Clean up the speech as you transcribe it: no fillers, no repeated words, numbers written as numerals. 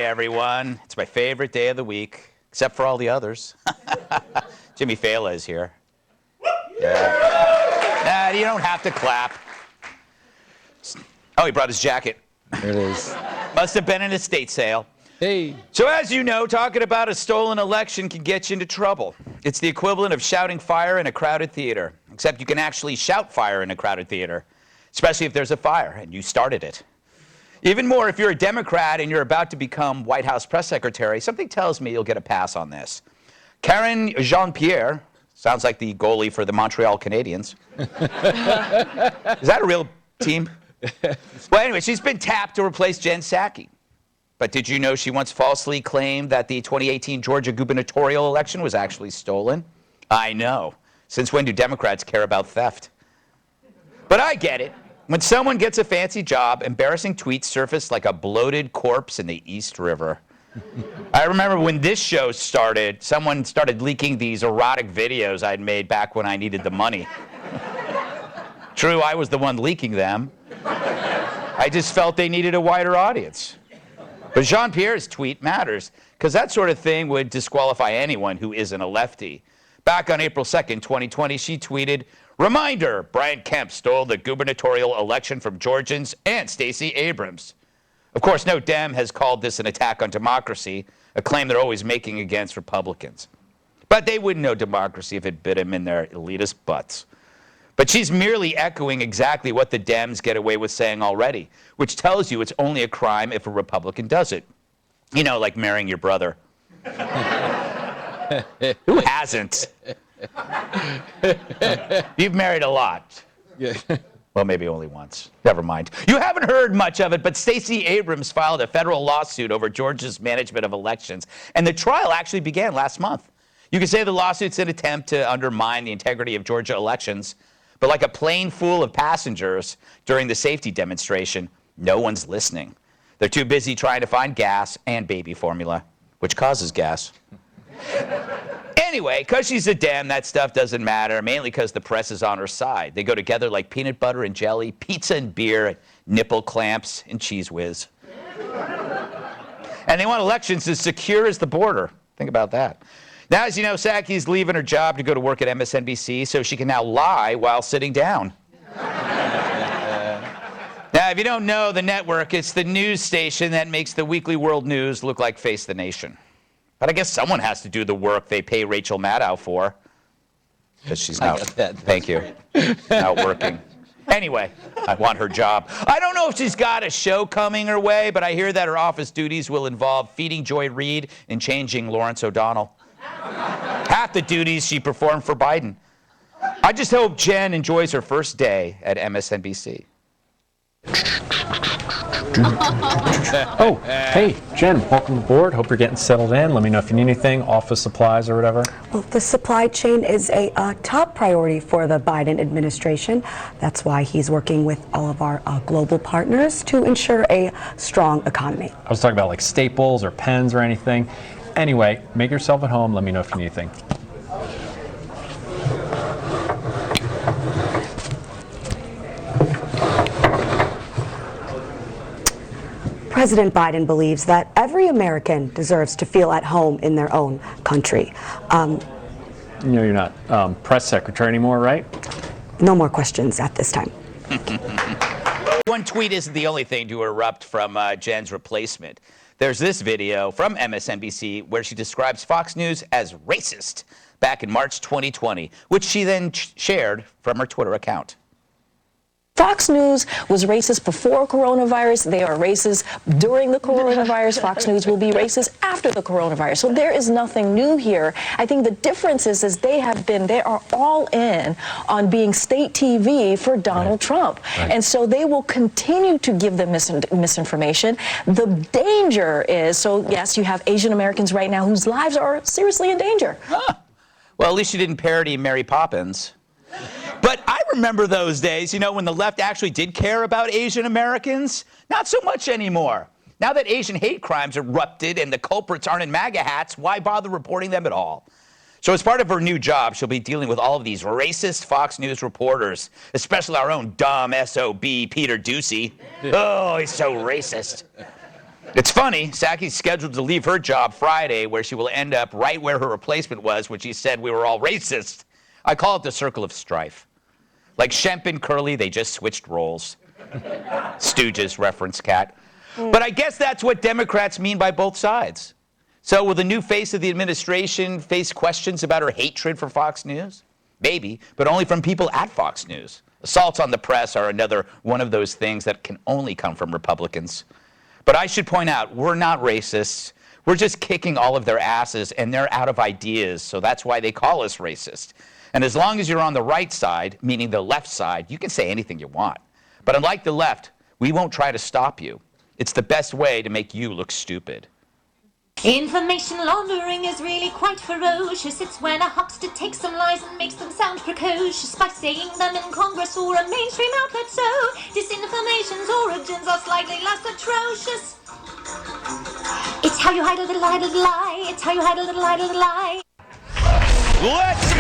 everyone. It's my favorite day of the week, except for all the others. Jimmy Fallon is here. Yeah. Nah, you don't have to clap. Oh, he brought his jacket. There it is. Must have been an estate sale. Hey. So as you know, talking about a stolen election can get you into trouble. It's the equivalent of shouting fire in a crowded theater, except you can actually shout fire in a crowded theater, especially if there's a fire and you started it. Even more, if you're a Democrat and you're about to become White House press secretary, something tells me you'll get a pass on this. KARINE Jean-Pierre, sounds like the goalie for the Montreal Canadiens. Is that a real team? Well, anyway, she's been tapped to replace Jen Psaki. But did you know she once falsely claimed that the 2018 Georgia gubernatorial election was actually stolen? I know. Since when do Democrats care about theft? But I get it. When someone gets a fancy job, embarrassing tweets surface like a bloated corpse in the East River. I remember when this show started, someone started leaking these erotic videos I'd made back when I needed the money. True, I was the one leaking them. I just felt they needed a wider audience. But Jean-Pierre's tweet matters, because that sort of thing would disqualify anyone who isn't a lefty. Back on April 2nd, 2020, she tweeted, "Reminder, Brian Kemp stole the gubernatorial election from Georgians and Stacey Abrams." Of course, no Dem has called this an attack on democracy, a claim they're always making against Republicans. But they wouldn't know democracy if it bit them in their elitist butts. But she's merely echoing exactly what the Dems get away with saying already, which tells you it's only a crime if a Republican does it. You know, like marrying your brother. Who hasn't? You've married a lot. Yeah. Well, maybe only once. Never mind. You haven't heard much of it, but Stacey Abrams filed a federal lawsuit over Georgia's management of elections, and the trial actually began last month. You could say the lawsuit's an attempt to undermine the integrity of Georgia elections, but like a plane full of passengers during the safety demonstration, no one's listening. They're too busy trying to find gas and baby formula, which causes gas. Anyway, because she's a Dem, that stuff doesn't matter, mainly because the press is on her side. They go together like peanut butter and jelly, pizza and beer, nipple clamps and Cheese Whiz. And they want elections as secure as the border. Think about that. Now, as you know, Psaki's leaving her job to go to work at MSNBC, so she can now lie while sitting down. Now, if you don't know the network, it's the news station that makes the weekly world news look like Face the Nation. But I guess someone has to do the work they pay Rachel Maddow for. Because she's not, thank you, not working. Anyway, I want her job. I don't know if she's got a show coming her way, but I hear that her office duties will involve feeding Joy Reid and changing Lawrence O'Donnell. Half the duties she performed for Biden. I just hope Jen enjoys her first day at MSNBC. Oh, hey, Jen, welcome aboard. Hope you're getting settled in. Let me know if you need anything, office supplies or whatever. Well, the supply chain is a top priority for the Biden administration. That's why he's working with all of our global partners to ensure a strong economy. I was talking about like staples or pens or anything. Anyway, make yourself at home. Let me know if you need anything. President Biden believes that every American deserves to feel at home in their own country. You know you're not press secretary anymore, right? No more questions at this time. One tweet isn't the only thing to erupt from Jen's replacement. There's this video from MSNBC where she describes Fox News as racist back in March 2020, which she then shared from her Twitter account. Fox News was racist before coronavirus. They are racist during the coronavirus. Fox News will be racist after the coronavirus. So there is nothing new here. I think the difference is they are all in on being state TV for Donald Trump. Right. And so they will continue to give them misinformation. The danger is, so yes, you have Asian Americans right now whose lives are seriously in danger. Huh. Well, at least you didn't parody Mary Poppins. But I remember those days, you know, when the left actually did care about Asian Americans. Not so much anymore. Now that Asian hate crimes erupted and the culprits aren't in MAGA hats, why bother reporting them at all? So as part of her new job, she'll be dealing with all of these racist Fox News reporters, especially our own dumb SOB, Peter Doocy. Oh, he's so racist. It's funny, Psaki's scheduled to leave her job Friday, where she will end up right where her replacement was when she said we were all racist. I call it the circle of strife. Like Shemp and Curly, they just switched roles. Stooges reference, Cat. But I guess that's what Democrats mean by both sides. So will the new face of the administration face questions about her hatred for Fox News? Maybe, but only from people at Fox News. Assaults on the press are another one of those things that can only come from Republicans. But I should point out, we're not racists. We're just kicking all of their asses, and they're out of ideas, so that's why they call us racist. And as long as you're on the right side, meaning the left side, you can say anything you want. But unlike the left, we won't try to stop you. It's the best way to make you look stupid. Information laundering is really quite ferocious. It's when a huckster takes some lies and makes them sound precocious by saying them in Congress or a mainstream outlet. So disinformation's origins are slightly less atrocious. It's how you hide a little lie, it's how you hide a little lie. Let's